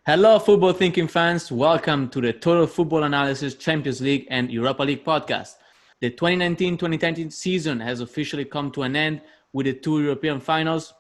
Hello, football thinking fans. Welcome to the Total Football Analysis Champions League and Europa League podcast. The 2019-2020 season has officially come to an end with the two European finals.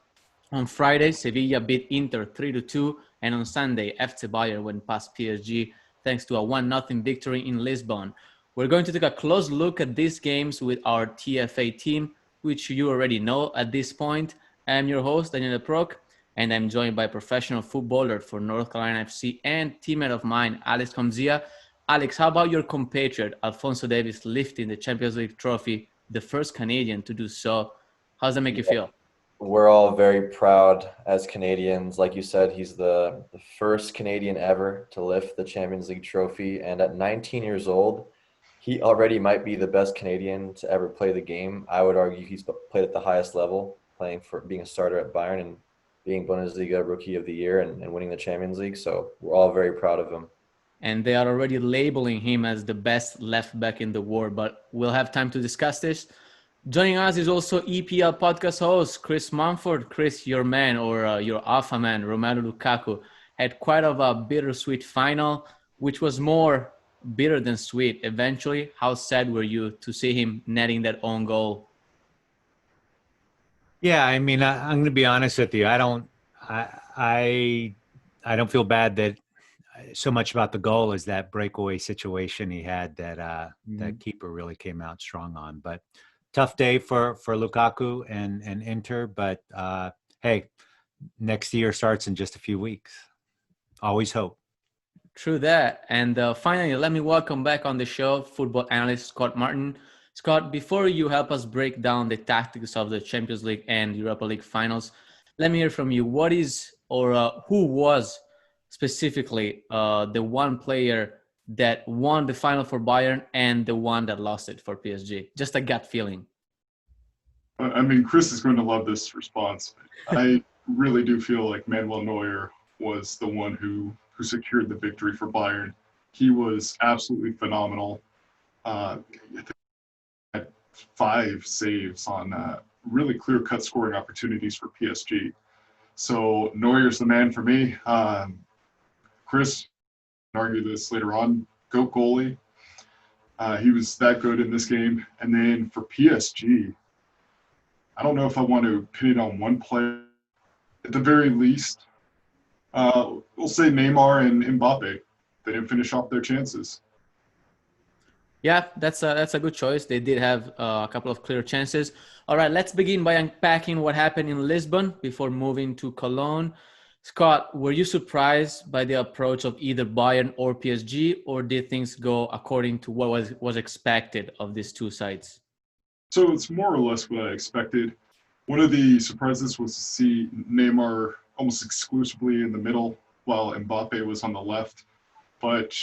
On Friday, Sevilla beat Inter 3-2, and on Sunday, FC Bayern went past PSG thanks to a 1-0 victory in Lisbon. We're going to take a close look at these games with our TFA team, which you already know at this point. I'm your host, Daniel Proc, and I'm joined by professional footballer for North Carolina FC and teammate of mine, Alex Comzia. Alex, how about your compatriot, Alphonso Davies, lifting the Champions League trophy, the first Canadian to do so? How does that make you feel? We're all very proud as Canadians. Like you said, he's the first Canadian ever to lift the Champions League trophy. And at 19 years old, he already might be the best Canadian to ever play the game. I would argue he's played at the highest level, playing for being a starter at Bayern and being Bundesliga Rookie of the Year and winning the Champions League. So we're all very proud of him. And they are already labeling him as the best left back in the world, but we'll have time to discuss this. Joining us is also EPL podcast host Chris Mumford. Chris, your man or your alpha man, Romelu Lukaku, had quite of a bittersweet final, which was more bitter than sweet. Eventually, how sad were you to see him netting that own goal? Yeah, I mean, I'm going to be honest with you. I don't feel bad that so much about the goal is that breakaway situation he had that that keeper really came out strong on. But tough day for Lukaku and Inter. But hey, next year starts in just a few weeks. Always hope. True that. And finally, let me welcome back on the show football analyst Scott Martin. Scott, before you help us break down the tactics of the Champions League and Europa League finals, let me hear from you. What is or who was specifically the one player that won the final for Bayern and the one that lost it for PSG? Just a gut feeling. I mean, Chris is going to love this response. I really do feel like Manuel Neuer was the one who secured the victory for Bayern. He was absolutely phenomenal. I think he had 5 saves on really clear-cut scoring opportunities for PSG. So Neuer's the man for me. Chris can argue this later on. GOAT goalie. He was that good in this game. And then for PSG, I don't know if I want to pin it on one player. At the very least, we'll say Neymar and Mbappe. They didn't finish off their chances. Yeah, that's a good choice. They did have a couple of clear chances. All right, let's begin by unpacking what happened in Lisbon before moving to Cologne. Scott, were you surprised by the approach of either Bayern or PSG, or did things go according to what was expected of these two sides? So it's more or less what I expected. One of the surprises was to see Neymar almost exclusively in the middle while Mbappe was on the left. But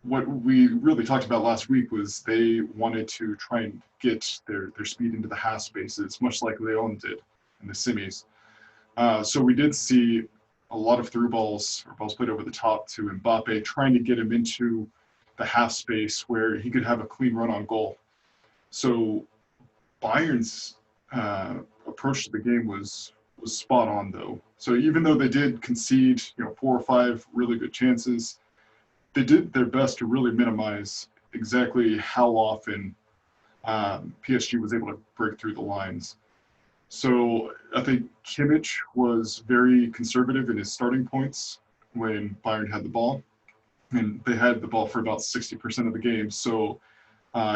what we really talked about last week was they wanted to try and get their speed into the half spaces, much like Leon did in the semis. So we did see a lot of through balls or balls played over the top to Mbappe, trying to get him into the half space where he could have a clean run on goal. So Bayern's approach to the game was spot on, though. So even though they did concede, 4 or 5 really good chances, they did their best to really minimize exactly how often PSG was able to break through the lines. So I think Kimmich was very conservative in his starting points when Bayern had the ball, and they had the ball for about 60% of the game. So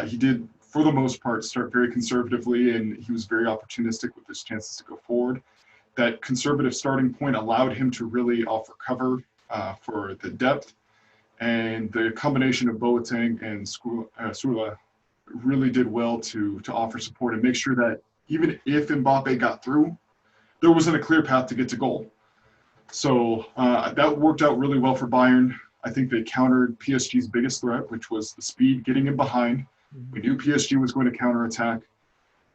he did, for the most part, start very conservatively, and he was very opportunistic with his chances to go forward. That conservative starting point allowed him to really offer cover for the depth, and the combination of Boateng and Sula really did well to offer support and make sure that even if Mbappe got through, there wasn't a clear path to get to goal. So that worked out really well for Bayern. I think they countered PSG's biggest threat, which was the speed, getting him behind. We knew PSG was going to counterattack.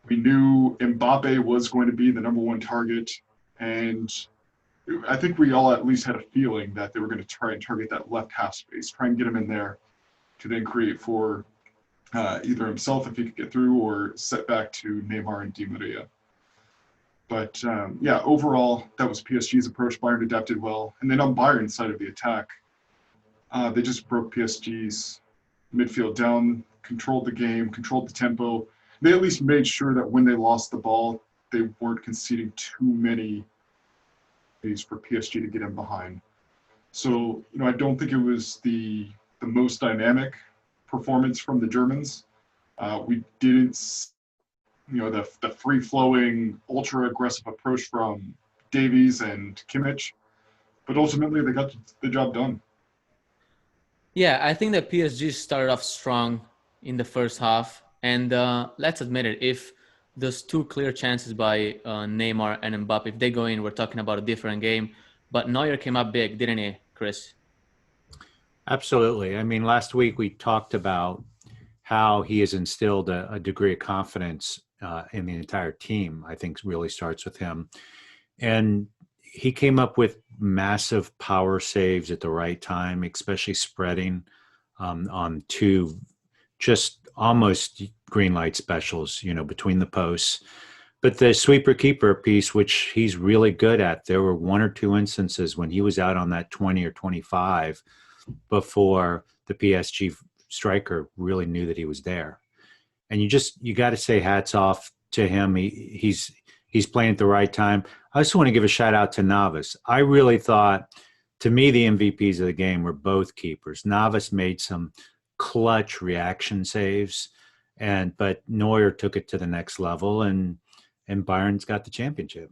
We knew Mbappe was going to be the number one target. And I think we all at least had a feeling that they were going to try and target that left half space, try and get him in there to then create for either himself if he could get through or set back to Neymar and Di Maria. But yeah, overall, that was PSG's approach. Bayern adapted well. And then on Bayern's side of the attack, they just broke PSG's midfield down, controlled the game, controlled the tempo. They at least made sure that when they lost the ball, they weren't conceding too many ways for PSG to get in behind. So, I don't think it was the most dynamic performance from the Germans. We didn't, the free-flowing, ultra-aggressive approach from Davies and Kimmich, but ultimately they got the job done. Yeah, I think that PSG started off strong in the first half. And let's admit it, if those two clear chances by Neymar and Mbappe, if they go in, we're talking about a different game. But Neuer came up big, didn't he, Chris? Absolutely. I mean, last week we talked about how he has instilled a degree of confidence in the entire team. I think really starts with him. And he came up with massive power saves at the right time, especially spreading on two just almost green light specials, between the posts. But the sweeper keeper piece, which he's really good at, there were one or two instances when he was out on that 20 or 25 before the PSG striker really knew that he was there. And you got to say hats off to him. He's playing at the right time. I also want to give a shout out to Navas. I really thought, to me, the MVPs of the game were both keepers. Navas made some clutch reaction saves, but Neuer took it to the next level, and Bayern's got the championship.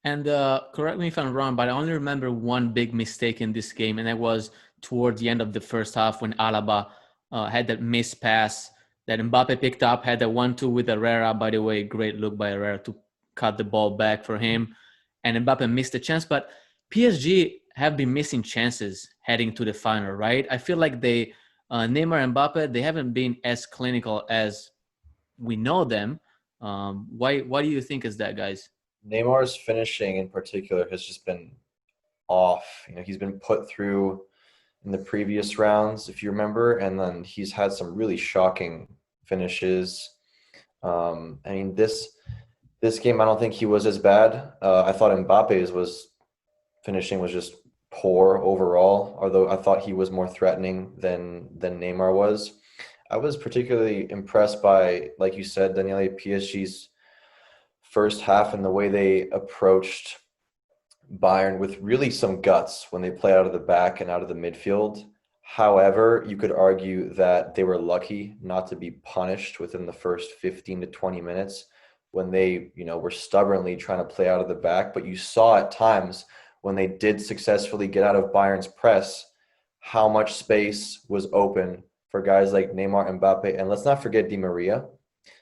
And correct me if I'm wrong, but I only remember one big mistake in this game, and that was towards the end of the first half when Alaba had that missed pass that Mbappe picked up, had that 1-2 with Herrera. By the way, great look by Herrera to cut the ball back for him. And Mbappe missed the chance. But PSG have been missing chances heading to the final, right? I feel like Neymar and Mbappe, they haven't been as clinical as we know them. Why do you think is that, guys? Neymar's finishing in particular has just been off. He's been put through in the previous rounds, if you remember, and then he's had some really shocking finishes. I mean, this game, I don't think he was as bad. I thought Mbappe's finishing was just poor overall, although I thought he was more threatening than Neymar was. I was particularly impressed by, like you said, Daniele, PSG's first half and the way they approached Bayern with really some guts when they play out of the back and out of the midfield. However, you could argue that they were lucky not to be punished within the first 15 to 20 minutes when they, were stubbornly trying to play out of the back. But you saw at times when they did successfully get out of Bayern's press, how much space was open for guys like Neymar and Mbappe. And let's not forget Di Maria,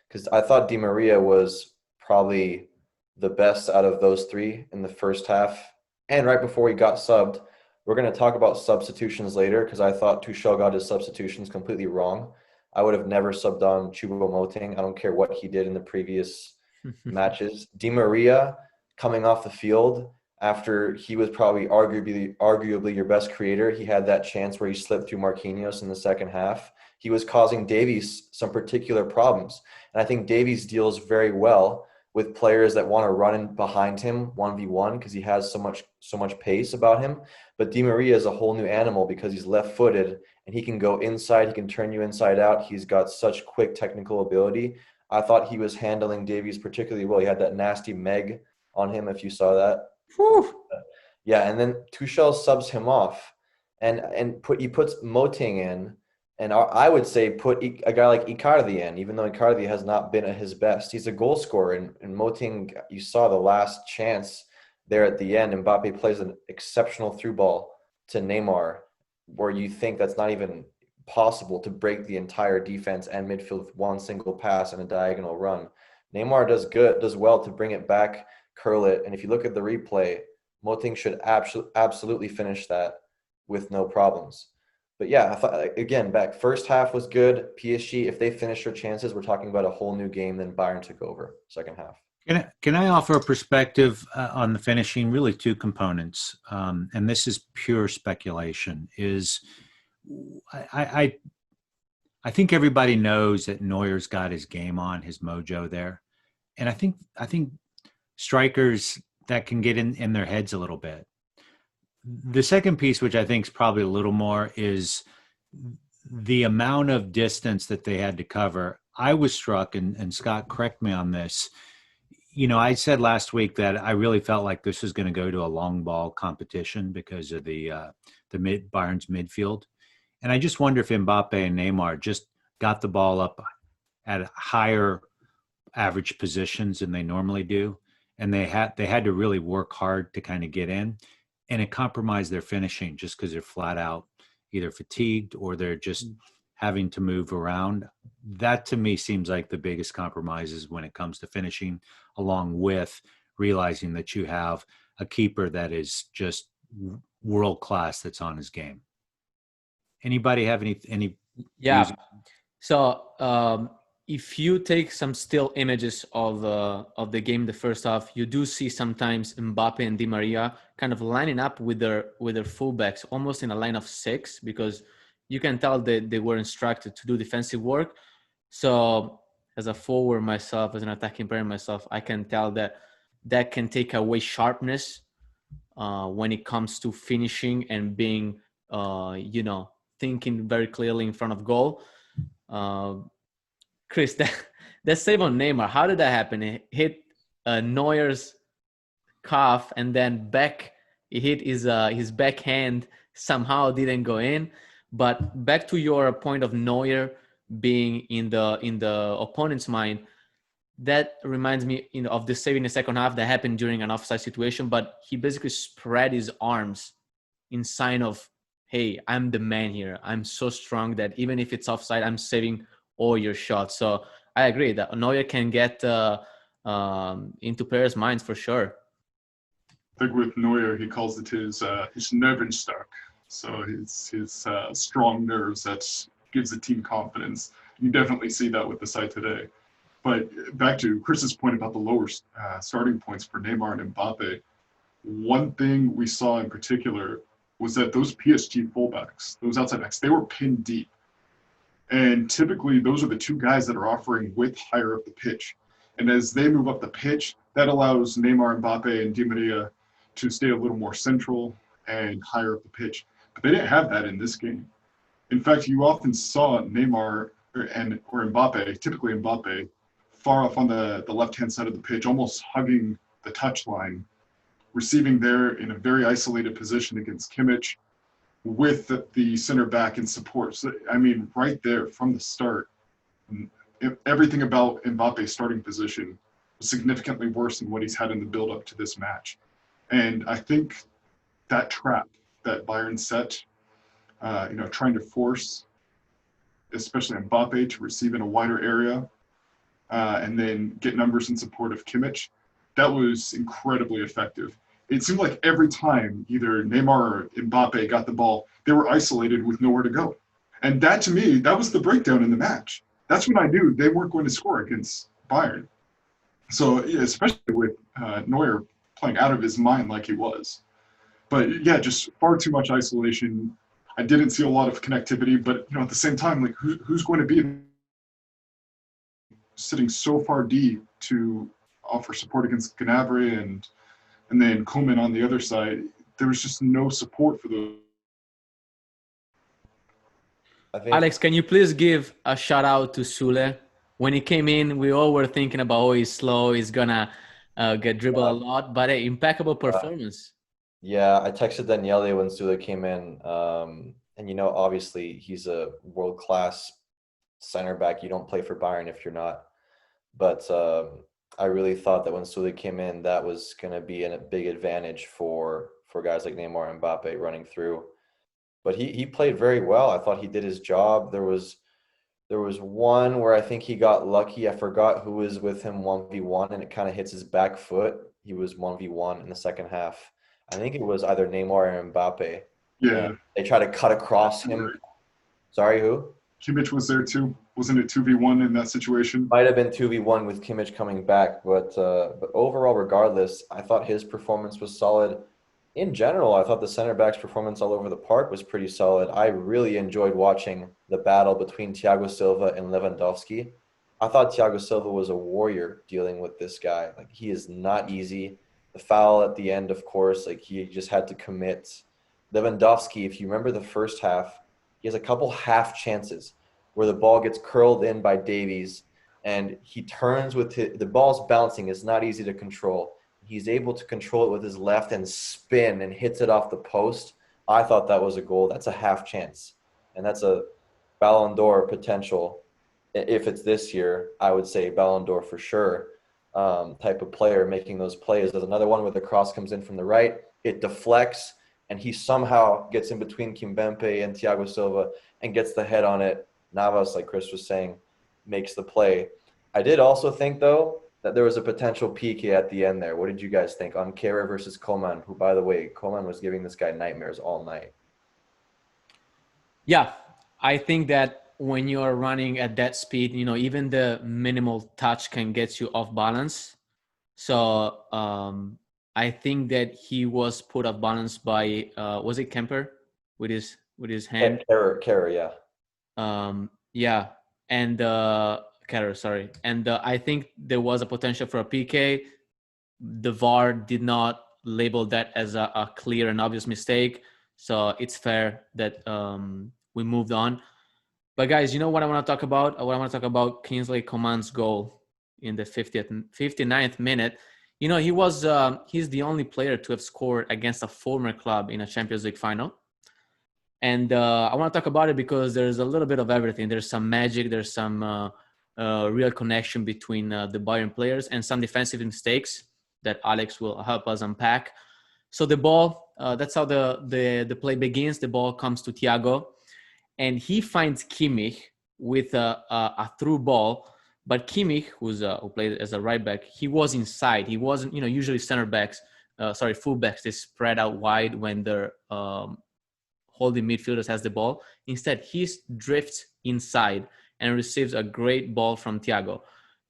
because I thought Di Maria was probably the best out of those three in the first half. And right before he got subbed, we're going to talk about substitutions later, because I thought Tuchel got his substitutions completely wrong. I would have never subbed on Choupo-Moting. I don't care what he did in the previous matches. Di Maria coming off the field after he was probably arguably your best creator. He had that chance where he slipped through Marquinhos in the second half. He was causing Davies some particular problems. And I think Davies deals very well with players that want to run in behind him 1v1 because he has so much pace about him. But Di Maria is a whole new animal because he's left-footed and he can go inside. He can turn you inside out. He's got such quick technical ability. I thought he was handling Davies particularly well. He had that nasty Meg on him, if you saw that. Whew. Yeah, and then Tuchel subs him off and he puts Moting in. And I would say put a guy like Icardi in, even though Icardi has not been at his best. He's a goal scorer. And Moting, you saw the last chance there at the end. Mbappe plays an exceptional through ball to Neymar, where you think that's not even possible to break the entire defense and midfield with one single pass and a diagonal run. Neymar does well to bring it back, curl it. And if you look at the replay, Moting should absolutely finish that with no problems. But yeah, I thought, again, first half was good. PSG, if they finish their chances, we're talking about a whole new game. Then Bayern took over second half. Can I offer a perspective on the finishing? Really, two components, and this is pure speculation. I think everybody knows that Neuer's got his game on, his mojo there, And I think strikers that can get in their heads a little bit. The second piece, which I think is probably a little more, is the amount of distance that they had to cover. I was struck, and Scott, correct me on this. I said last week that I really felt like this was going to go to a long ball competition because of the Bayern's midfield. And I just wonder if Mbappe and Neymar just got the ball up at higher average positions than they normally do. And they had to really work hard to kind of get in. And it compromised their finishing just because they're flat out either fatigued or they're just having to move around. That to me seems like the biggest compromises when it comes to finishing, along with realizing that you have a keeper that is just world class that's on his game. Anybody have any Yeah. views? So if you take some still images of the game, the first half, you do see sometimes Mbappe and Di Maria kind of lining up with their fullbacks, almost in a line of 6, because you can tell that they were instructed to do defensive work. So as a forward myself, as an attacking player myself, I can tell that can take away sharpness when it comes to finishing and being, thinking very clearly in front of goal. Chris, that save on Neymar, how did that happen? It hit Neuer's calf, and then he hit his backhand, somehow didn't go in. But back to your point of Neuer being in the opponent's mind, that reminds me of the save in the second half that happened during an offside situation, but he basically spread his arms in sign of, hey, I'm the man here. I'm so strong that even if it's offside, I'm saving all your shots. So I agree that Neuer can get into players' minds for sure. I think with Neuer, he calls it his Nervenstark. So his strong nerves that gives the team confidence. You definitely see that with the side today. But back to Chris's point about the lower starting points for Neymar and Mbappe, one thing we saw in particular was that those PSG fullbacks, those outside backs, they were pinned deep. And typically, those are the two guys that are offering width higher up the pitch. And as they move up the pitch, that allows Neymar, Mbappe, and Di Maria to stay a little more central and higher up the pitch. But they didn't have that in this game. In fact, you often saw Neymar or Mbappe, typically Mbappe, far off on the left-hand side of the pitch, almost hugging the touchline, receiving there in a very isolated position against Kimmich with the center back in support. So, I mean, right there from the start, everything about Mbappe's starting position was significantly worse than what he's had in the build-up to this match. And I think that trap that Bayern set, trying to force, especially Mbappe, to receive in a wider area, and then get numbers in support of Kimmich, that was incredibly effective. It seemed like every time either Neymar or Mbappe got the ball, they were isolated with nowhere to go. And that, to me, that was the breakdown in the match. That's when I knew they weren't going to score against Bayern. So, especially with Neuer playing out of his mind like he was. But, yeah, just far too much isolation. I didn't see a lot of connectivity, but, at the same time, like, who's going to be sitting so far deep to offer support against Gnabry and then Coman on the other side? There was just no support for those. Alex, can you please give a shout out to Sule? When he came in, we all were thinking about, oh, he's slow, he's gonna get dribbled a lot, but hey, impeccable performance. Yeah, I texted Daniele when Sule came in, and obviously he's a world-class center back. You don't play for Bayern if you're not. But I really thought that when Sule came in, that was going to be a big advantage for guys like Neymar and Mbappe running through. But he played very well. I thought he did his job. There was one where I think he got lucky. I forgot who was with him 1v1, and it kind of hits his back foot. He was 1v1 in the second half. I think it was either Neymar or Mbappe. Yeah. They tried to cut across him. Sorry, who? Kimmich was there too. Wasn't it 2v1 in that situation? Might have been 2v1 with Kimmich coming back, but overall, regardless, I thought his performance was solid. In general, I thought the center back's performance all over the park was pretty solid. I really enjoyed watching the battle between Thiago Silva and Lewandowski. I thought Thiago Silva was a warrior dealing with this guy. Like, he is not easy. The foul at the end, of course, like, he just had to commit. Lewandowski, if you remember the first half, he has a couple half chances where the ball gets curled in by Davies, and he turns with the ball's bouncing. It's not easy to control. He's able to control it with his left and spin and hits it off the post. I thought that was a goal. That's a half chance, and that's a Ballon d'Or potential. If it's this year, I would say Ballon d'Or for sure. Type of player making those plays. There's another one where the cross comes in from the right, it deflects, and he somehow gets in between Kimpembe and Thiago Silva and gets the head on it. Navas, like Chris was saying, makes the play. I did also think, though, that there was a potential PK at the end there. What did you guys think on Kehrer versus Coman, who, by the way, Coman was giving this guy nightmares all night? Yeah, I think that when you're running at that speed, even the minimal touch can get you off balance. So I think that he was put off balance by was it Kemper with his hand? Kehrer, yeah. Yeah, and Kehrer, sorry, and I think there was a potential for a PK. The VAR did not label that as a clear and obvious mistake, so it's fair that we moved on. But guys, you know what I want to talk about? What I want to talk about Kingsley Coman's goal in the 59th minute. He's the only player to have scored against a former club in a Champions League final. And I want to talk about it because there's a little bit of everything. There's some magic. There's some real connection between the Bayern players and some defensive mistakes that Alex will help us unpack. So the ball, that's how the play begins. The ball comes to Thiago, and he finds Kimmich with a through ball. But Kimmich, who played as a right back, he was inside. He wasn't, usually fullbacks, they spread out wide when they're holding midfielders has the ball. Instead, he drifts inside and receives a great ball from Thiago.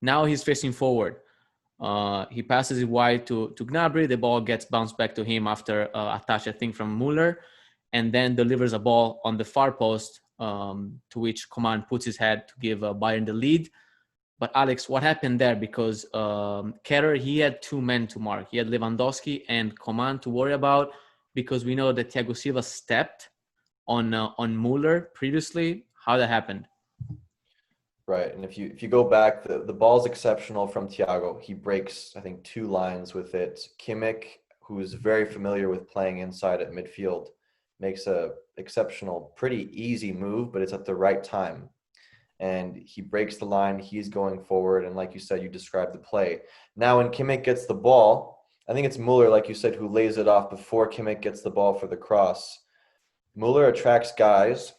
Now he's facing forward. He passes it wide to Gnabry. The ball gets bounced back to him after a touch, I think, from Muller, and then delivers a ball on the far post, to which Coman puts his head to give Bayern the lead. But Alex, what happened there? Because Kehrer, he had two men to mark. He had Lewandowski and Coman to worry about, because we know that Thiago Silva stepped on Muller previously. How that happened? Right, and if you go back, the ball's exceptional from Thiago. He breaks, I think, two lines with it. Kimmich, who is very familiar with playing inside at midfield, makes a exceptional, pretty easy move, but it's at the right time. And he breaks the line, he's going forward, and like you said, you described the play. Now when Kimmich gets the ball, I think it's Muller, like you said, who lays it off before Kimmich gets the ball for the cross. Muller attracts guys,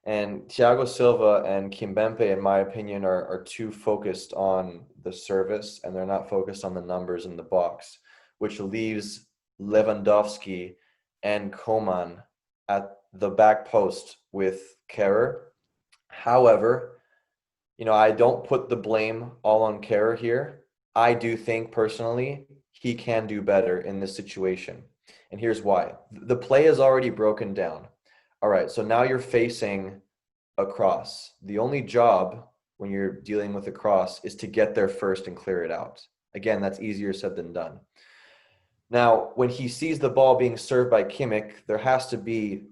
and Thiago Silva and Kimpembe, in my opinion, are too focused on the service, and they're not focused on the numbers in the box, which leaves Lewandowski and Coman at the back post with Kehrer. However, I don't put the blame all on Kehrer here. I do think personally he can do better in this situation. And here's why. The play is already broken down. All right, so now you're facing a cross. The only job when you're dealing with a cross is to get there first and clear it out. Again, that's easier said than done. Now, when he sees the ball being served by Kimmich, there has to be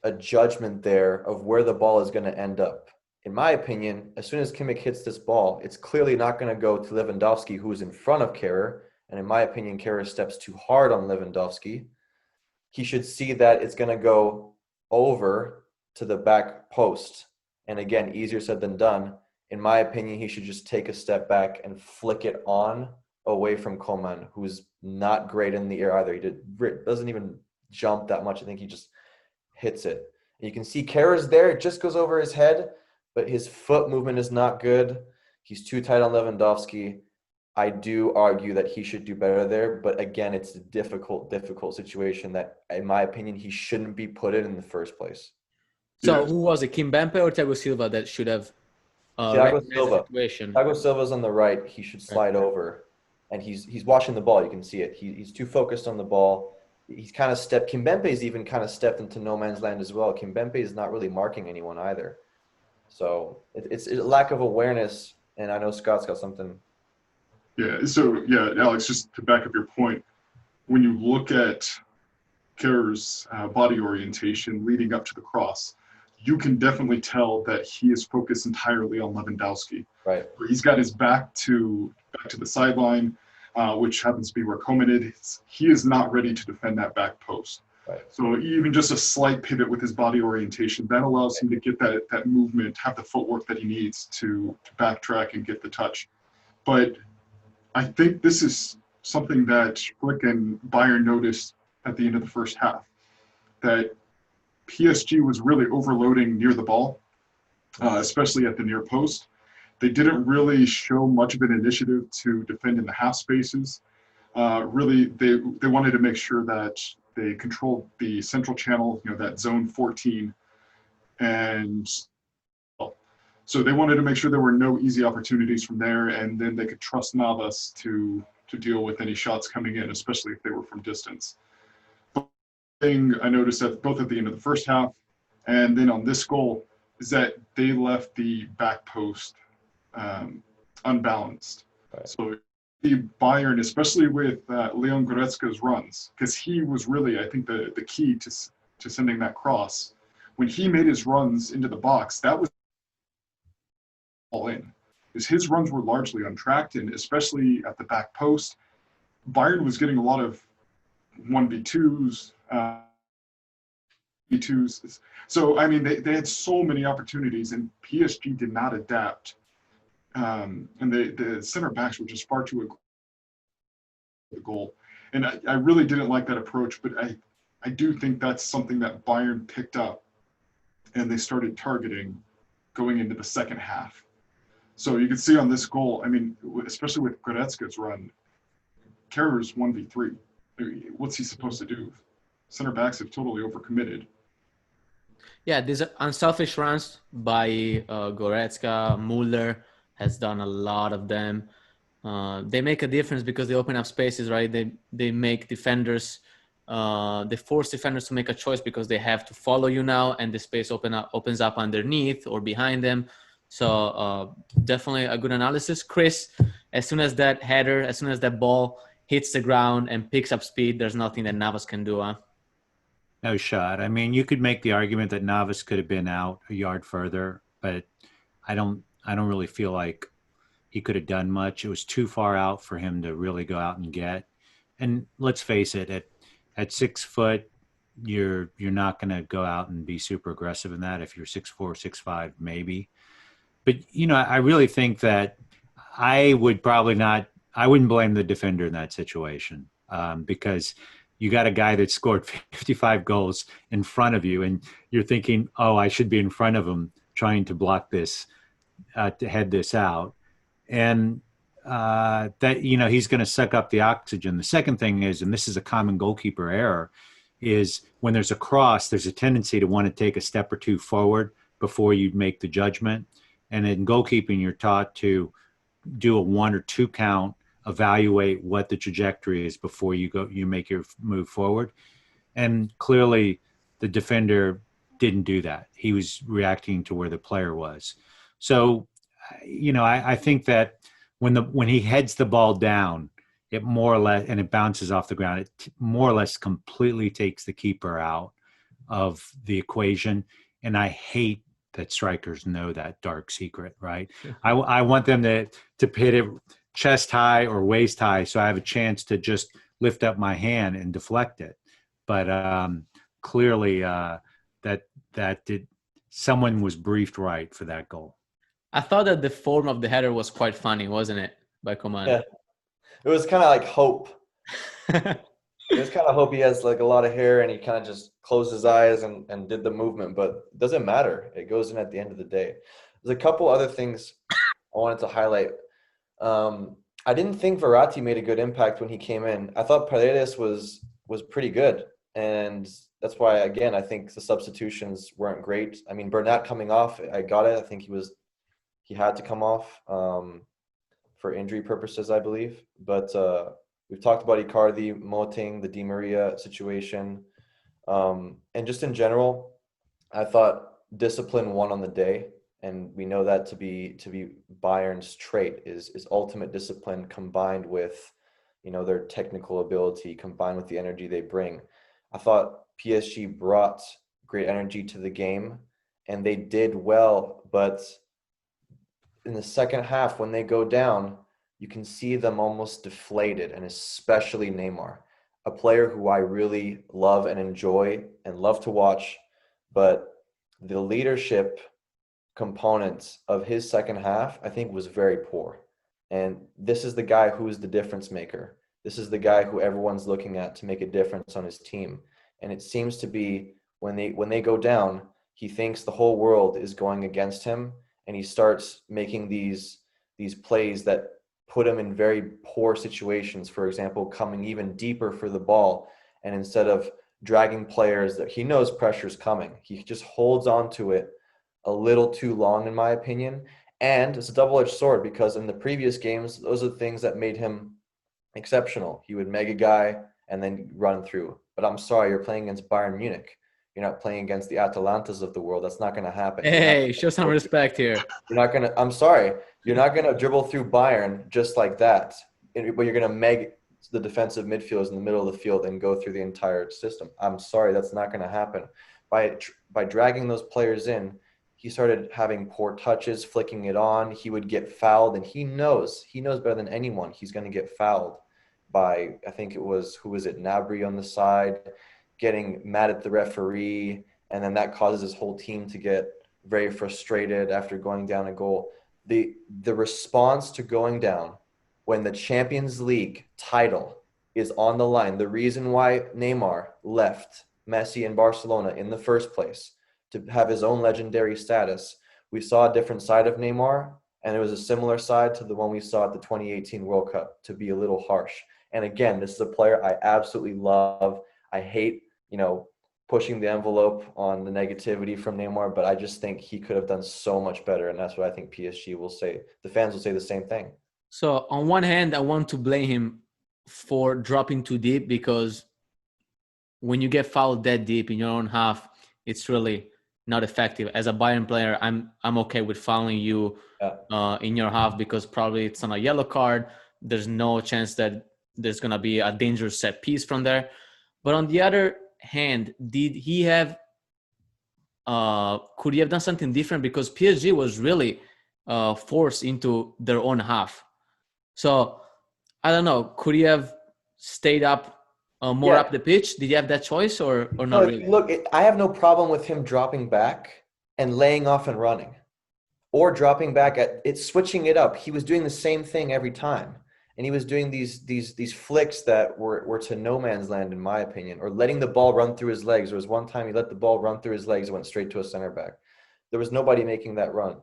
a judgment there of where the ball is going to end up. In my opinion, as soon as Kimmich hits this ball, it's clearly not going to go to Lewandowski, who is in front of Kehrer. And in my opinion, Kehrer steps too hard on Lewandowski. He should see that it's going to go over to the back post. And again, easier said than done. In my opinion, he should just take a step back and flick it on away from Coman, who's not great in the air either. He doesn't even jump that much. I think he just hits it. And you can see Kehler's there. It just goes over his head, but his foot movement is not good. He's too tight on Lewandowski. I do argue that he should do better there, but again, it's a difficult situation that, in my opinion, he shouldn't be put in the first place. So who was it, Kimpembe or Thiago Silva that should have Thiago recognized Silva. the situation? Thiago Silva's on the right. He should slide over, and he's watching the ball. You can see it. He's too focused on the ball. He's kind of stepped. Kimpembe's even kind of stepped into no man's land as well. Kimpembe is not really marking anyone either. So it's a lack of awareness And I know Scott's got something. Yeah. So yeah, Alex, just to back up your point, when you look at Kerr's body orientation leading up to the cross, you can definitely tell that he is focused entirely on Lewandowski. Right. He's got his back to the sideline, which happens to be where Coman is. He is not ready to defend that back post. Right. So even just a slight pivot with his body orientation, that allows him to get that movement, have the footwork that he needs to backtrack and get the touch. But I think this is something that Flick and Bayern noticed at the end of the first half, that PSG was really overloading near the ball, especially at the near post. They didn't really show much of an initiative to defend in the half spaces. Really, they wanted to make sure that they controlled the central channel, that zone 14. And so they wanted to make sure there were no easy opportunities from there, and then they could trust Navas to deal with any shots coming in, especially if they were from distance. Thing I noticed both at the end of the first half and then on this goal is that they left the back post unbalanced. Right. So the Bayern, especially with Leon Goretzka's runs, because he was really, I think, the key to sending that cross. When he made his runs into the box, that was all in. Because his runs were largely untracked, and especially at the back post, Bayern was getting a lot of 1v2s, V2s. So, I mean, they had so many opportunities, and PSG did not adapt. And the center backs were just far too aggressive with the goal. And I really didn't like that approach, but I do think that's something that Bayern picked up, and they started targeting going into the second half. So you can see on this goal, I mean, especially with Goretzka's run, Kerr's 1v3. What's he supposed to do? Center backs have totally overcommitted. Yeah, these are unselfish runs by Goretzka. Muller has done a lot of them. They make a difference because they open up spaces, right? They make defenders, they force defenders to make a choice because they have to follow you now, and the space opens up underneath or behind them. So definitely a good analysis. Chris, as soon as that header, as soon as that ball hits the ground and picks up speed, there's nothing that Navas can do, huh? No shot. I mean, you could make the argument that Navas could have been out a yard further, but I don't really feel like he could have done much. It was too far out for him to really go out and get. And let's face it, at 6 foot, you're not going to go out and be super aggressive in that. If you're 6'4", 6'5", maybe. But I really think that I wouldn't blame the defender in that situation, because you got a guy that scored 55 goals in front of you, and you're thinking, oh, I should be in front of him trying to block this, to head this out. And that, he's going to suck up the oxygen. The second thing is, and this is a common goalkeeper error, is when there's a cross, there's a tendency to want to take a step or two forward before you make the judgment. And in goalkeeping, you're taught to do a 1 or 2 count, evaluate what the trajectory is before you make your move forward. And clearly the defender didn't do that. He was reacting to where the player was. So, I think that when he heads the ball down, it more or less, and it bounces off the ground, it more or less completely takes the keeper out of the equation. And I hate that strikers know that dark secret, right? I want them to hit it chest high or waist high, so I have a chance to just lift up my hand and deflect it. But clearly, someone was briefed right for that goal. I thought that the form of the header was quite funny, wasn't it, by Coman? Yeah, it was kind of like hope. It was kind of hope. He has like a lot of hair, and he kind of just closed his eyes and did the movement, but it doesn't matter. It goes in at the end of the day. There's a couple other things I wanted to highlight. I didn't think Verratti made a good impact when he came in. I thought Paredes was pretty good, and that's why, again, I think the substitutions weren't great. I mean, Bernat coming off, I got it. I think he had to come off for injury purposes, I believe. But we've talked about Icardi, Moting, the Di Maria situation. And just in general, I thought discipline won on the day. and we know that to be Bayern's trait is ultimate discipline combined with, their technical ability, combined with the energy they bring. I thought PSG brought great energy to the game, and they did well, but in the second half, when they go down, you can see them almost deflated, and especially Neymar, a player who I really love and enjoy and love to watch, but the leadership components of his second half, I think, was very poor. And this is the guy who is the difference maker. This is the guy who everyone's looking at to make a difference on his team. And it seems to be when they go down, he thinks the whole world is going against him, and he starts making these plays that put him in very poor situations. For example, coming even deeper for the ball, and instead of dragging players that he knows pressure's coming, he just holds on to it a little too long, in my opinion. And it's a double-edged sword, because in the previous games, those are the things that made him exceptional. He would meg a guy and then run through. But I'm sorry, you're playing against Bayern Munich. You're not playing against the Atalantas of the world. That's not going to happen. Hey, show some respect here. You're not going to – I'm sorry. You're not going to dribble through Bayern just like that. But you're going to meg the defensive midfielders in the middle of the field and go through the entire system. I'm sorry. That's not going to happen. By dragging those players in, he started having poor touches, flicking it on. He would get fouled, and he knows better than anyone he's going to get fouled by, I think it was, who was it, Nabry on the side, getting mad at the referee, and then that causes his whole team to get very frustrated after going down a goal. The response to going down when the Champions League title is on the line, the reason why Neymar left Messi and Barcelona in the first place, to have his own legendary status, we saw a different side of Neymar, and it was a similar side to the one we saw at the 2018 World Cup, to be a little harsh. And again, this is a player I absolutely love. I hate, pushing the envelope on the negativity from Neymar, but I just think he could have done so much better, and that's what I think PSG will say. The fans will say the same thing. So on one hand, I want to blame him for dropping too deep, because when you get fouled that deep in your own half, it's really not effective. As a Bayern player, I'm okay with fouling you in your half, because probably it's on a yellow card. There's no chance that there's going to be a dangerous set piece from there. But on the other hand, could he have done something different? Because PSG was really forced into their own half. So I don't know, could he have stayed up more up the pitch? Did he have that choice or not really? Look, I have no problem with him dropping back and laying off and running, or dropping back switching it up. He was doing the same thing every time, and he was doing these flicks that were to no man's land, in my opinion, or letting the ball run through his legs. There was one time he let the ball run through his legs and went straight to a center back. There was nobody making that run.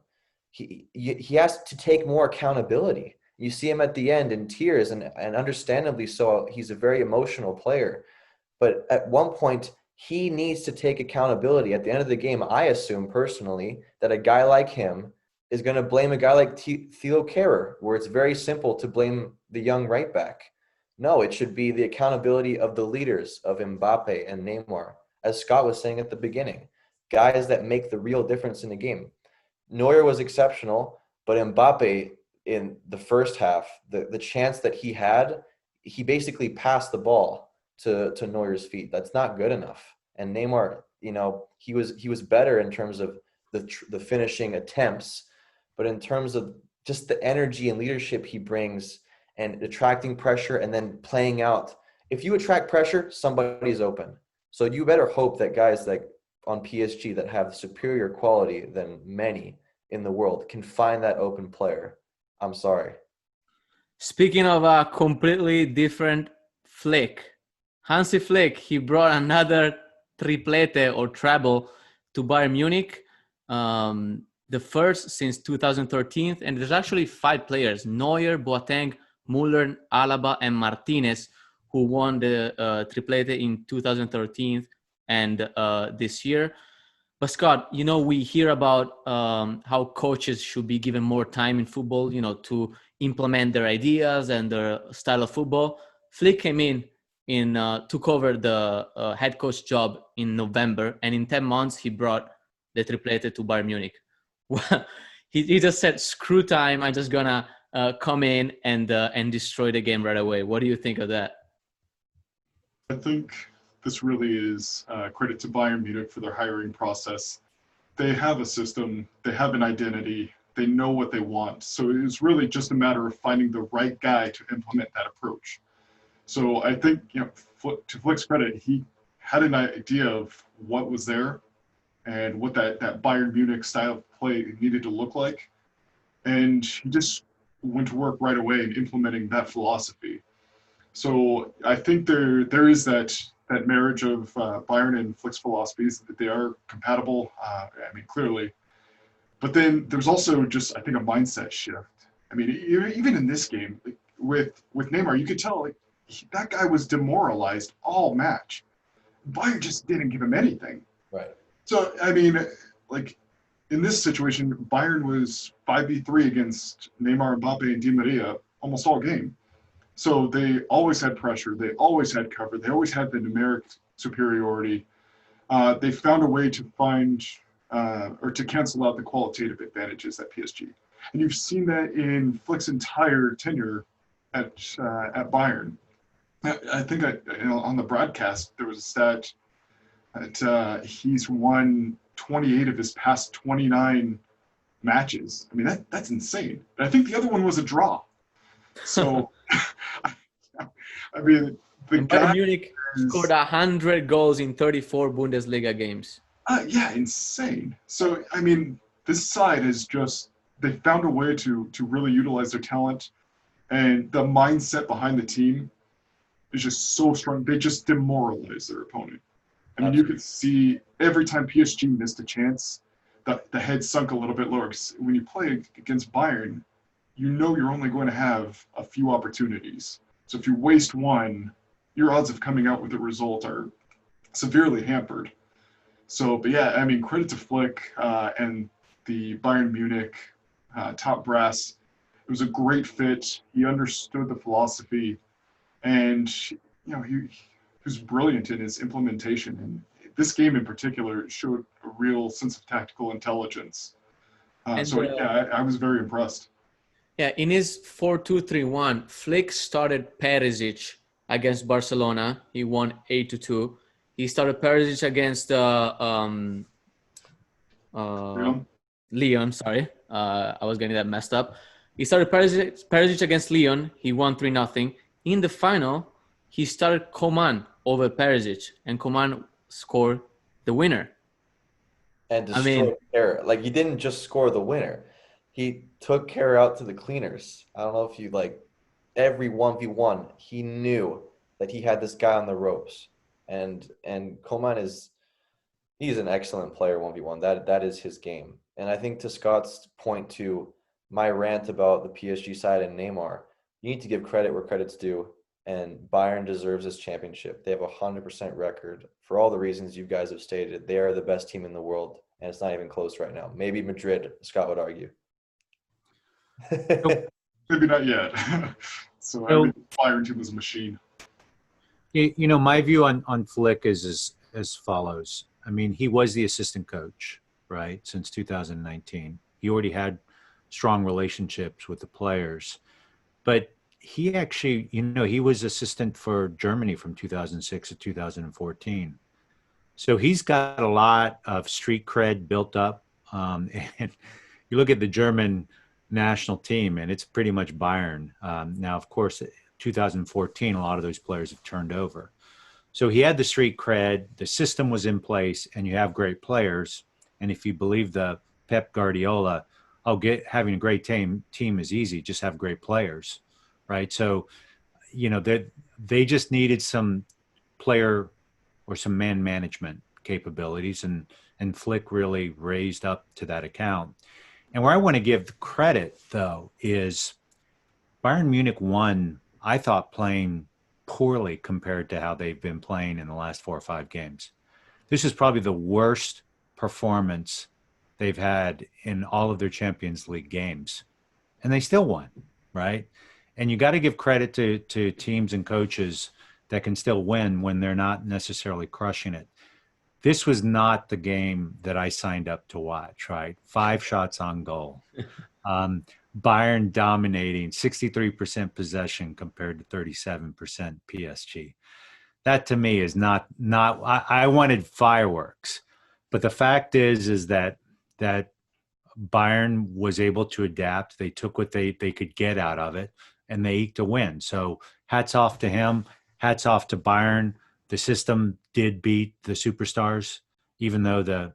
He has to take more accountability. You see him at the end in tears, and understandably so. He's a very emotional player. But at one point, he needs to take accountability. At the end of the game, I assume personally that a guy like him is going to blame a guy like Theo Kehrer, where it's very simple to blame the young right back. No, it should be the accountability of the leaders of Mbappe and Neymar, as Scott was saying at the beginning, guys that make the real difference in the game. Neuer was exceptional, but Mbappe in the first half, the chance that he had, he basically passed the ball to Neuer's feet. That's not good enough. And Neymar, he was better in terms of the finishing attempts, but in terms of just the energy and leadership he brings and attracting pressure and then playing out. If you attract pressure, somebody's open. So you better hope that guys like on PSG that have superior quality than many in the world can find that open player. I'm sorry. Speaking of a completely different Flick, Hansi Flick, he brought another triplete or treble to Bayern Munich, the first since 2013. And there's actually 5 players, Neuer, Boateng, Müller, Alaba, and Martinez, who won the triplete in 2013 and this year. But Scott, we hear about how coaches should be given more time in football, to implement their ideas and their style of football. Flick came in took over the head coach job in November, and in 10 months he brought the triplete to Bayern Munich. Well, he just said, "Screw time! I'm just gonna come in and destroy the game right away." What do you think of that? I think this really is credit to Bayern Munich for their hiring process. They have a system, they have an identity, they know what they want. So it's really just a matter of finding the right guy to implement that approach. So I think, to Flick's credit, he had an idea of what was there and what that Bayern Munich style of play needed to look like. And he just went to work right away in implementing that philosophy. So I think there is that marriage of Bayern and Flick's philosophies, that they are compatible. Clearly. But then there's also just, I think, a mindset shift. I mean, even in this game, like, with Neymar, you could tell that guy was demoralized all match. Bayern just didn't give him anything. Right. So, I mean, like, in this situation, Bayern was 5v3 against Neymar, Mbappe, and Di Maria almost all game. So they always had pressure. They always had cover. They always had the numeric superiority. They found a way to find or to cancel out the qualitative advantages at PSG. And you've seen that in Flick's entire tenure at Bayern. I think on the broadcast, there was a stat that he's won 28 of his past 29 matches. I mean, that's insane. And I think the other one was a draw. So, I mean, Bayern Munich scored 100 goals in 34 Bundesliga games. Yeah, insane. So, I mean, this side is just, they found a way to really utilize their talent, and the mindset behind the team is just so strong. They just demoralize their opponent. I mean, you could see every time PSG missed a chance, the head sunk a little bit lower. When you play against Bayern, you know you're only going to have a few opportunities. So if you waste one, your odds of coming out with a result are severely hampered. So, but yeah, I mean, credit to Flick and the Bayern Munich top brass. It was a great fit. He understood the philosophy, and he was brilliant in his implementation. And this game in particular showed a real sense of tactical intelligence. I was very impressed. Yeah, in his 4-2-3-1, Flick started Perisic against Barcelona. He won 8-2. He started Perisic against Lyon. Sorry, I was getting that messed up. He started Perisic against Lyon. He won 3-0. In the final, he started Coman over Perisic, and Coman scored the winner. And destroyed Kerr. Like, he didn't just score the winner. He took Kerr out to the cleaners. I don't know if you every 1v1, he knew that he had this guy on the ropes. And Coman he's an excellent player 1v1. That is his game. And I think to Scott's point to my rant about the PSG side and Neymar, you need to give credit where credit's due. And Bayern deserves this championship. They have a 100% record. For all the reasons you guys have stated, they are the best team in the world. And it's not even close right now. Maybe Madrid, Scott would argue. Maybe not yet. So I mean, Bayern team was a machine. My view on Flick is as follows. I mean, he was the assistant coach, right, since 2019. He already had strong relationships with the players. But he actually, he was assistant for Germany from 2006 to 2014. So he's got a lot of street cred built up. And you look at the German national team, and it's pretty much Bayern. Now, of course, 2014, a lot of those players have turned over. So he had the street cred, the system was in place, and you have great players. And if you believe the Pep Guardiola, having a great team is easy, just have great players, right? So, they just needed some player or some man management capabilities, and Flick really raised up to that account. And where I want to give credit, though, is Bayern Munich won, I thought, playing poorly compared to how they've been playing in the last 4 or 5 games. This is probably the worst performance they've had in all of their Champions League games. And they still won, right? And you got to give credit to teams and coaches that can still win when they're not necessarily crushing it. this was not the game that I signed up to watch, right? 5 shots on goal. Bayern dominating 63% possession compared to 37% PSG. That to me is not I wanted fireworks, but the fact is that Bayern was able to adapt. They took what they could get out of it, and they eked a win. So hats off to him. Hats off to Bayern. The system did beat the superstars, even though the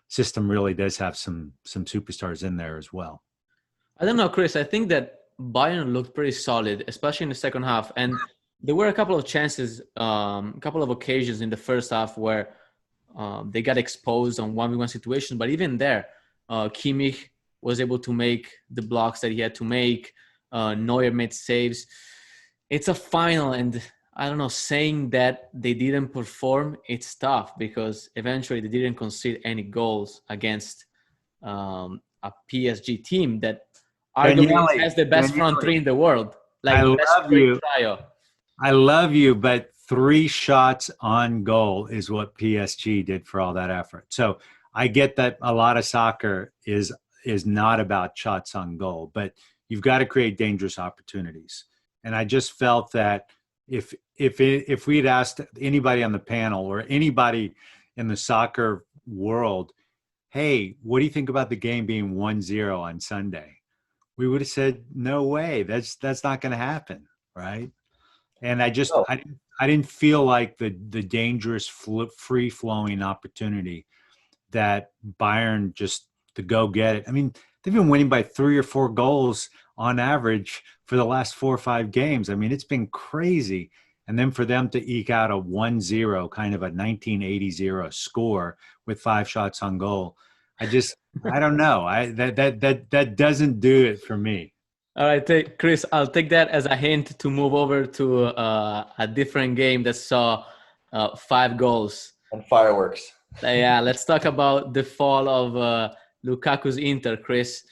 system really does have some superstars in there as well. I don't know, Chris. I think that Bayern looked pretty solid, especially in the second half. And there were a couple of chances, a couple of occasions in the first half where they got exposed on 1v1 situations. But even there, Kimmich was able to make the blocks that he had to make. Neuer made saves. It's a final, and I don't know, saying that they didn't perform, it's tough because eventually they didn't concede any goals against a PSG team that arguably has the best front three in the world. Like, I love you. Trio. I love you, but 3 shots on goal is what PSG did for all that effort. So I get that a lot of soccer is not about shots on goal, but you've got to create dangerous opportunities. And I just felt that if we'd asked anybody on the panel or anybody in the soccer world, hey, what do you think about the game being 1-0 on Sunday? We would have said, no way. That's not going to happen, right? And I just I didn't feel like the dangerous free flowing opportunity that Bayern just to go get it. I mean, they've been winning by 3 or 4 goals on average for the last 4 or 5 games. I mean, it's been crazy. And then for them to eke out a 1-0, kind of a 1980 score with 5 shots on goal, I don't know. That doesn't do it for me. All right, Chris, I'll take that as a hint to move over to a different game that saw 5 goals. And fireworks. Yeah, let's talk about the fall of Lukaku's Inter, Chris.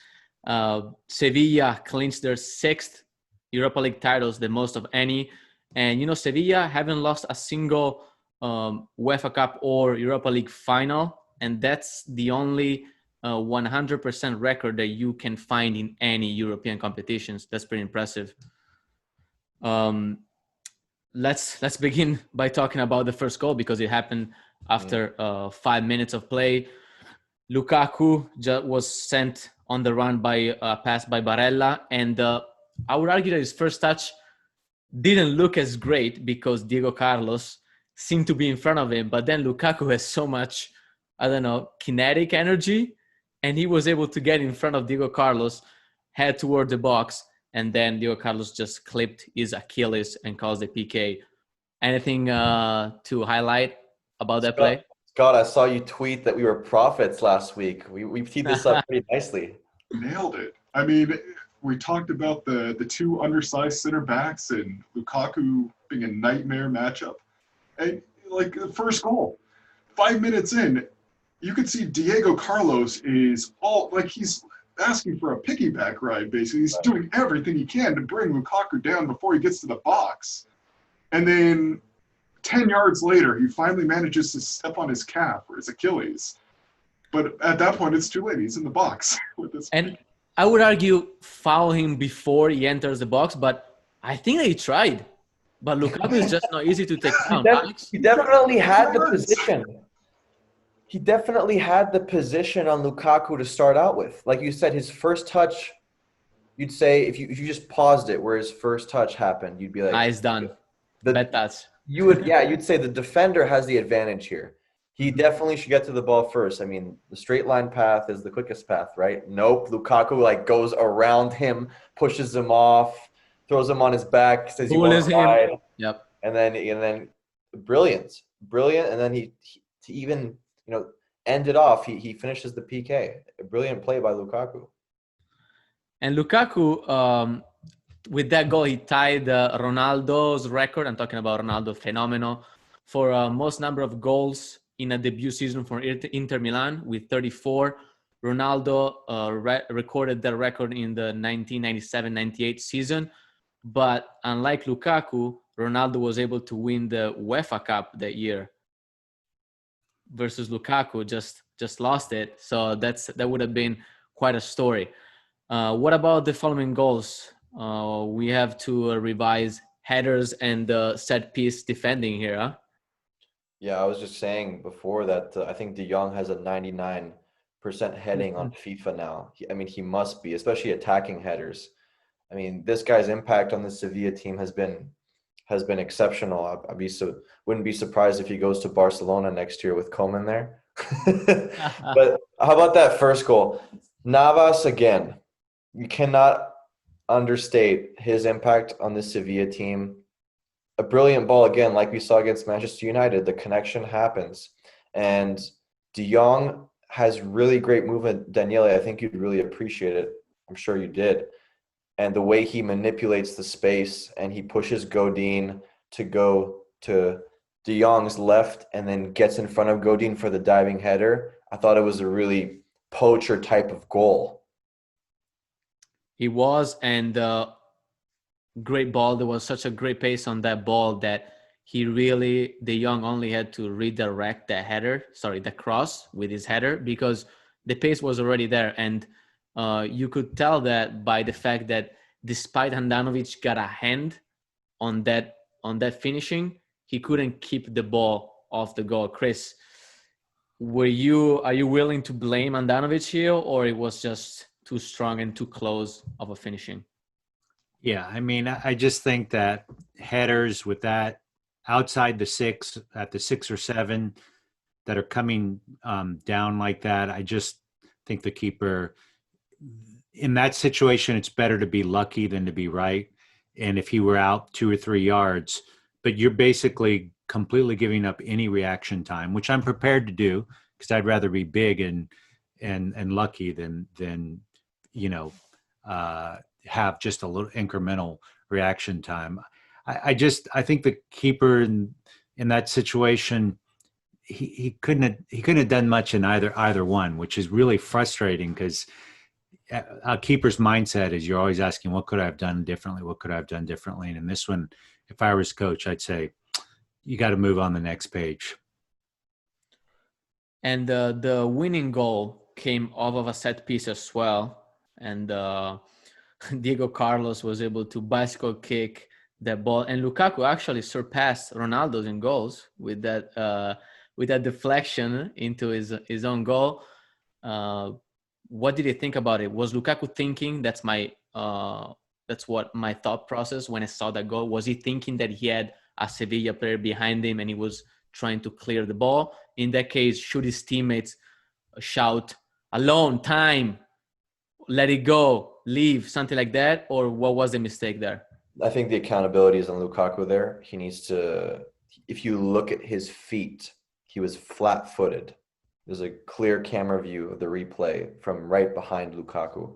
Sevilla clinched their 6th Europa League titles, the most of any. And, you know, Sevilla haven't lost a single UEFA Cup or Europa League final. And that's the only 100% record that you can find in any European competitions. That's pretty impressive. Let's begin by talking about the first goal because it happened after 5 minutes of play. Lukaku was sent on the run by a pass by Barella, and I would argue that his first touch didn't look as great because Diego Carlos seemed to be in front of him, but then Lukaku has so much, I don't know, kinetic energy, and he was able to get in front of Diego Carlos, head toward the box, and then Diego Carlos just clipped his Achilles and caused the PK. Anything to highlight about that play? Scott, I saw you tweet that we were prophets last week. We teed this up pretty nicely. Nailed it. I mean, we talked about the 2 undersized center backs and Lukaku being a nightmare matchup. And like the first goal, 5 minutes in, you could see Diego Carlos is all like he's asking for a piggyback ride, basically. He's doing everything he can to bring Lukaku down before he gets to the box. And then 10 yards later, he finally manages to step on his calf or his Achilles. But at that point, it's too late. He's in the box with this. And I would argue foul him before he enters the box, but I think he tried. But Lukaku is just not easy to take down. He definitely had the position. He definitely had the position on Lukaku to start out with. Like you said, his first touch, you'd say, if you just paused it where his first touch happened, you'd be like, nice done. Bad touch. You'd say the defender has the advantage here. He definitely should get to the ball first. I mean, the straight line path is the quickest path, right? Nope. Lukaku goes around him, pushes him off, throws him on his back, says you want to ride. Yep. And then brilliant. And then he to even end it off. He finishes the PK. A brilliant play by Lukaku. And Lukaku, with that goal, he tied Ronaldo's record. I'm talking about Ronaldo Fenomeno for most number of goals in a debut season for Inter Milan with 34. Ronaldo recorded that record in the 1997-98 season. But unlike Lukaku, Ronaldo was able to win the UEFA Cup that year. versus Lukaku, just lost it. So that would have been quite a story. What about the following goals? We have to revise headers and set piece defending here. Huh? Yeah, I was just saying before that I think De Jong has a 99% heading on FIFA now. I mean, he must be, especially attacking headers. I mean, this guy's impact on the Sevilla team has been exceptional. Wouldn't be surprised if he goes to Barcelona next year with Coman there. But how about that first goal? Navas again. You cannot understate his impact on the Sevilla team. A brilliant ball again, like we saw against Manchester United. The connection happens, and De Jong has really great movement. Daniele, I think you'd really appreciate it. I'm sure you did. And the way he manipulates the space and he pushes Godin to go to De Jong's left and then gets in front of Godin for the diving header. I thought it was a really poacher type of goal. He was, and great ball. There was such a great pace on that ball that De Jong only had to redirect the cross with his header because the pace was already there. And you could tell that by the fact that despite Handanovic got a hand on that finishing, he couldn't keep the ball off the goal. Chris, are you willing to blame Handanovic here, or it was just too strong and too close of a finishing? Yeah, I mean, I just think that headers with that outside the 6, at the 6 or 7 that are coming down like that, I just think the keeper, in that situation, it's better to be lucky than to be right. And if he were out 2 or 3 yards, but you're basically completely giving up any reaction time, which I'm prepared to do because I'd rather be big and lucky than have just a little incremental reaction time. I think the keeper in that situation, he couldn't have done much in either one, which is really frustrating because a keeper's mindset is you're always asking, what could I have done differently? What could I have done differently? And in this one, if I was coach, I'd say, you got to move on the next page. And the winning goal came off of a set piece as well. And Diego Carlos was able to bicycle kick that ball. And Lukaku actually surpassed Ronaldo's in goals with that deflection into his own goal. What did you think about it? Was Lukaku thinking, that's what my thought process when I saw that goal, was he thinking that he had a Sevilla player behind him and he was trying to clear the ball? In that case, should his teammates shout, alone, time, let it go, leave, something like that? Or what was the mistake there? I think the accountability is on Lukaku there. He needs to, if you look at his feet, he was flat-footed. There's a clear camera view of the replay from right behind Lukaku.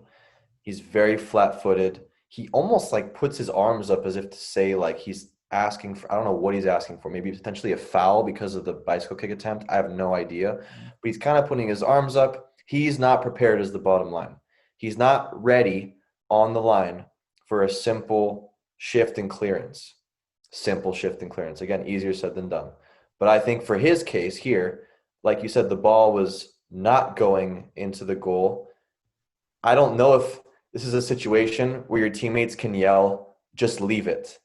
He's very flat-footed. He almost like puts his arms up as if to say like he's asking for, I don't know what he's asking for, maybe potentially a foul because of the bicycle kick attempt. I have no idea. But he's kind of putting his arms up. He's not prepared as the bottom line. He's not ready on the line for a simple shift and clearance. Simple shift and clearance. Again, easier said than done. But I think for his case here, like you said, the ball was not going into the goal. I don't know if this is a situation where your teammates can yell, just leave it.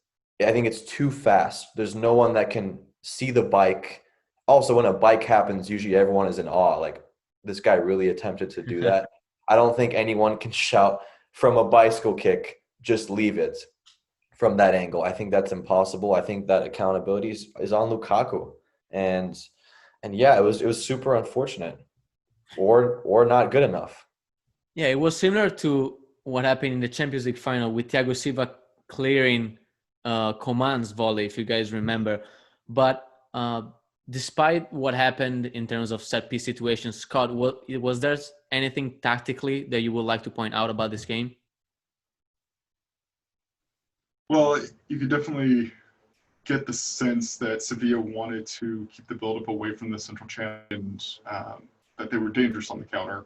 I think it's too fast. There's no one that can see the bike. Also, when a bike happens, usually everyone is in awe. Like, this guy really attempted to do that. I don't think anyone can shout from a bicycle kick, just leave it from that angle. I think that's impossible. I think that accountability is on Lukaku. And yeah, it was super unfortunate or not good enough. Yeah, it was similar to what happened in the Champions League final with Thiago Silva clearing Coman's volley, if you guys remember. But despite what happened in terms of set-piece situations, Scott, was there anything tactically that you would like to point out about this game? Well, you could definitely get the sense that Sevilla wanted to keep the build-up away from the central champions, that they were dangerous on the counter.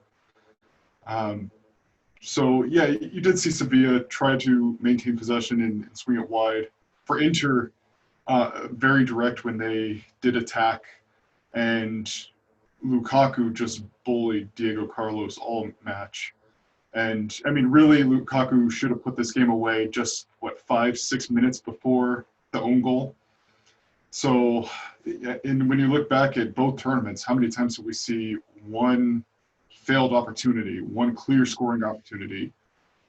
So, yeah, you did see Sevilla try to maintain possession and swing it wide. For Inter, very direct when they did attack. And Lukaku just bullied Diego Carlos all match. And I mean, really, Lukaku should have put this game away just 5-6 minutes before the own goal. So, and when you look back at both tournaments, how many times do we see one failed opportunity, one clear scoring opportunity,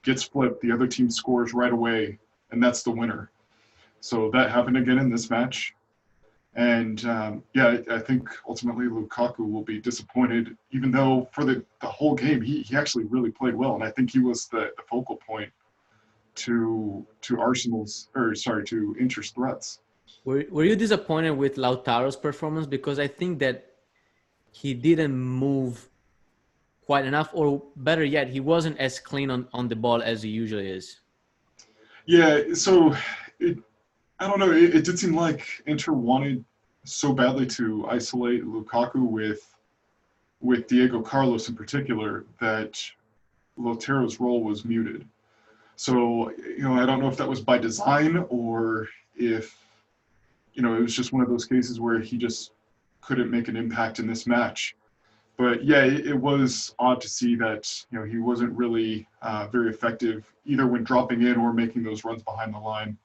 gets flipped, the other team scores right away, and that's the winner. So that happened again in this match. And I think ultimately Lukaku will be disappointed, even though for the whole game he actually really played well, and I think he was the focal point to Inter's threats. Were you disappointed with Lautaro's performance? Because I think that he didn't move quite enough, or better yet, he wasn't as clean on the ball as he usually is. Yeah, so I don't know. It did seem like Inter wanted so badly to isolate Lukaku with Diego Carlos in particular that Lautaro's role was muted. So, I don't know if that was by design or if, it was just one of those cases where he just couldn't make an impact in this match. But yeah, it was odd to see that, he wasn't really very effective either when dropping in or making those runs behind the line.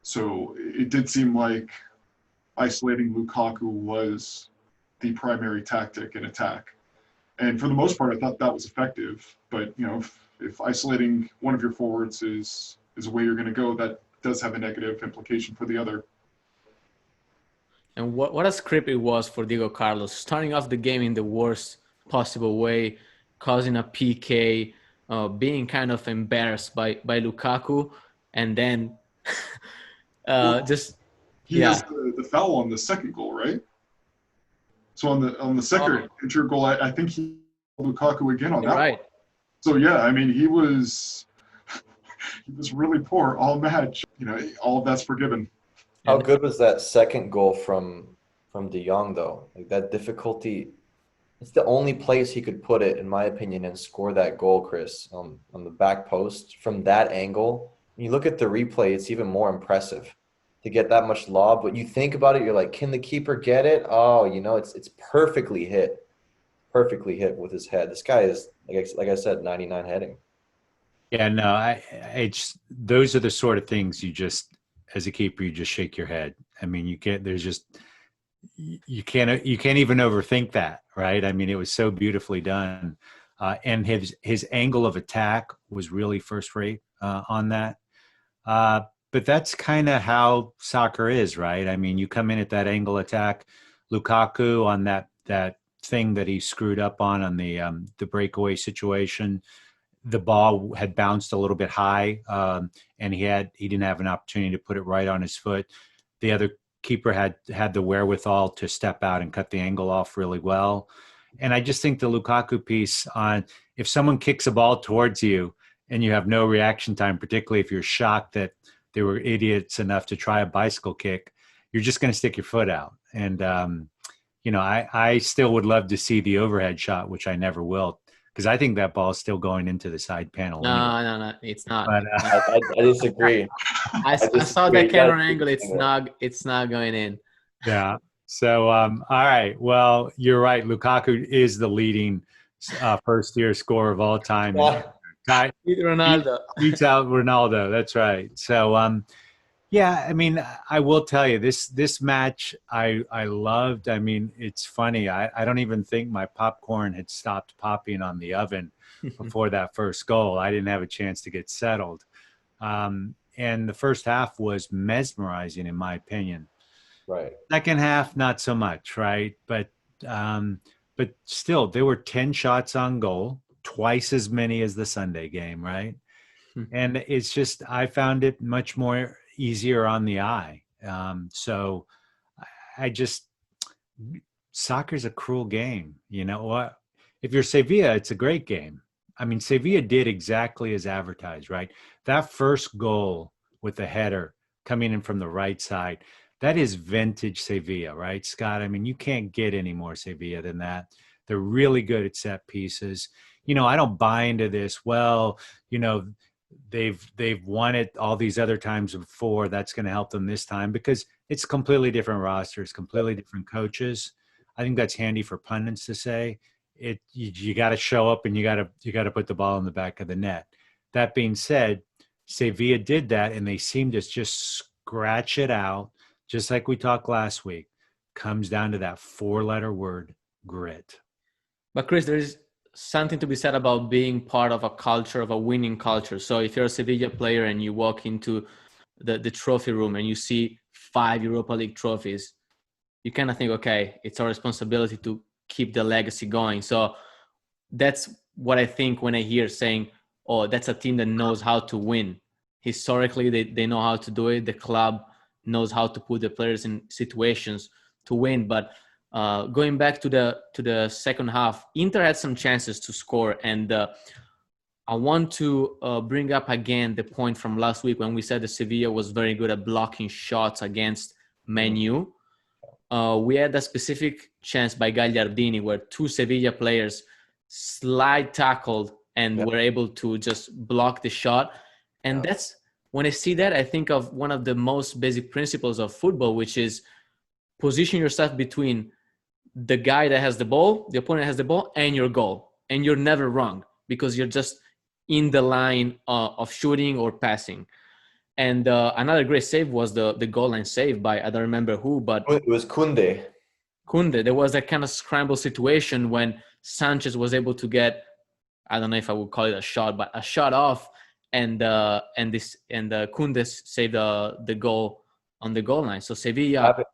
So it did seem like isolating Lukaku was the primary tactic in attack. And for the most part, I thought that was effective. But, if isolating one of your forwards is a way you're going to go, that does have a negative implication for the other. And what a script it was for Diego Carlos, starting off the game in the worst possible way, causing a PK, being kind of embarrassed by Lukaku, and then He has the foul on the second goal, right? So on the second Inter goal, I think he Lukaku again on that right. one. So yeah, I mean he was really poor all match. All of that's forgiven. How good was that second goal from De Jong though? Like that difficulty, it's the only place he could put it, in my opinion, and score that goal, Chris, on the back post from that angle. When you look at the replay, it's even more impressive to get that much lob. But you think about it, you're like, can the keeper get it? Oh, it's perfectly hit with his head. This guy is, like I said, 99 heading. Yeah, no, those are the sort of things you just, as a keeper, you just shake your head. I mean, you can't even overthink that, right? I mean, it was so beautifully done. And his angle of attack was really first rate on that. But that's kind of how soccer is, right? I mean, you come in at that angle attack. Lukaku on that thing that he screwed up on the breakaway situation, the ball had bounced a little bit high, and he didn't have an opportunity to put it right on his foot. The other keeper had the wherewithal to step out and cut the angle off really well. And I just think the Lukaku piece on, if someone kicks a ball towards you and you have no reaction time, particularly if you're shocked that they were idiots enough to try a bicycle kick, you're just going to stick your foot out. And, I still would love to see the overhead shot, which I never will, because I think that ball is still going into the side panel. No, it's not. But I disagree. I saw that camera angle. It's not going in. Yeah. So, all right. Well, you're right. Lukaku is the leading first-year scorer of all time. Ronaldo. Beats out Ronaldo. That's right. So, I mean, I will tell you, this match I loved. I mean, it's funny. I don't even think my popcorn had stopped popping on the oven before that first goal. I didn't have a chance to get settled. And the first half was mesmerizing, in my opinion. Right. Second half, not so much, right? But still, there were 10 shots on goal, twice as many as the Sunday game, right? And it's just, I found it much more easier on the eye. So soccer's a cruel game. You know what? If you're Sevilla, it's a great game. I mean, Sevilla did exactly as advertised, right? That first goal with the header coming in from the right side, that is vintage Sevilla, right, Scott? I mean, you can't get any more Sevilla than that. They're really good at set pieces. I don't buy into this. Well, they've won it all these other times before. That's going to help them this time, because it's completely different rosters, completely different coaches. I think that's handy for pundits to say. You got to show up and you got to put the ball in the back of the net. That being said, Sevilla did that, and they seemed to just scratch it out, just like we talked last week. Comes down to that 4-letter word, grit. But Chris, there is something to be said about being part of a culture, of a winning culture. So if you're a Sevilla player and you walk into the trophy room and you see 5 Europa League trophies, you kind of think, okay, it's our responsibility to keep the legacy going. So that's what I think when I hear saying, oh, that's a team that knows how to win. Historically, they know how to do it. The club knows how to put the players in situations to win. But going back to the second half, Inter had some chances to score. And I want to bring up again the point from last week when we said that Sevilla was very good at blocking shots against Man U. We had a specific chance by Gagliardini where 2 Sevilla players slide tackled and were able to just block the shot. And that's when I see that, I think of one of the most basic principles of football, which is position yourself between the guy that has the ball, the opponent has the ball, and your goal. And you're never wrong because you're just in the line of shooting or passing. And another great save was the goal line save by, I don't remember who, but It was Kunde. There was that kind of scramble situation when Sanchez was able to get, I don't know if I would call it a shot, but a shot off, and Kunde saved the goal on the goal line. So Sevilla,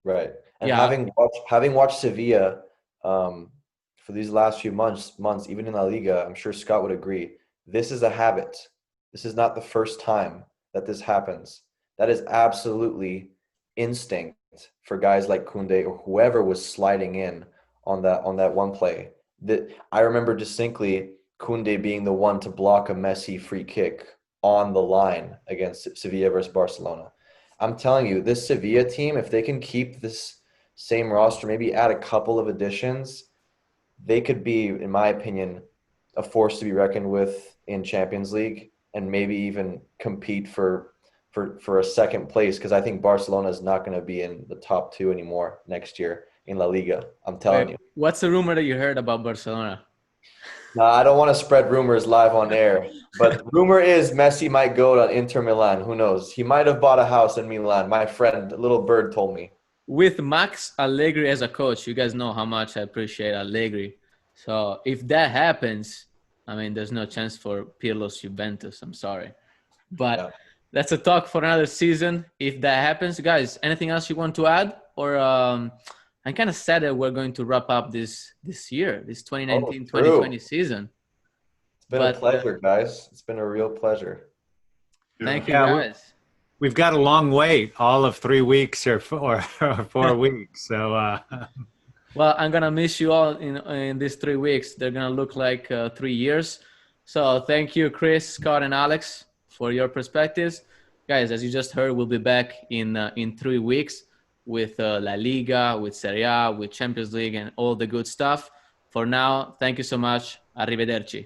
right? And having watched Sevilla for these last few months, even in La Liga, I'm sure Scott would agree. This is a habit. This is not the first time that this happens. That is absolutely instinct for guys like Kunde or whoever was sliding in on that one play. That I remember distinctly Kunde being the one to block a Messi free kick on the line against Sevilla versus Barcelona. I'm telling you, this Sevilla team, if they can keep this same roster, maybe add a couple of additions, they could be, in my opinion, a force to be reckoned with in Champions League and maybe even compete for a second place, because I think Barcelona is not going to be in the top 2 anymore next year in La Liga. I'm telling you. What's the rumor that you heard about Barcelona? No, I don't want to spread rumors live on air, but rumor is Messi might go to Inter Milan. Who knows? He might have bought a house in Milan. My friend, Little Bird, told me. With Max Allegri as a coach, you guys know how much I appreciate Allegri. So if that happens, I mean, there's no chance for Pirlo's Juventus. I'm sorry. But that's a talk for another season. If that happens, guys, anything else you want to add? Or I'm kind of sad that we're going to wrap up this year, this 2019-2020 season. It's been a pleasure, guys. It's been a real pleasure. Thank you, guys. We've got a long wait, all of 3 weeks or 4 weeks. So, well, I'm gonna miss you all in these 3 weeks. They're gonna look like 3 years. So, thank you, Chris, Scott, and Alex, for your perspectives, guys. As you just heard, we'll be back in 3 weeks with La Liga, with Serie A, with Champions League, and all the good stuff. For now, thank you so much. Arrivederci.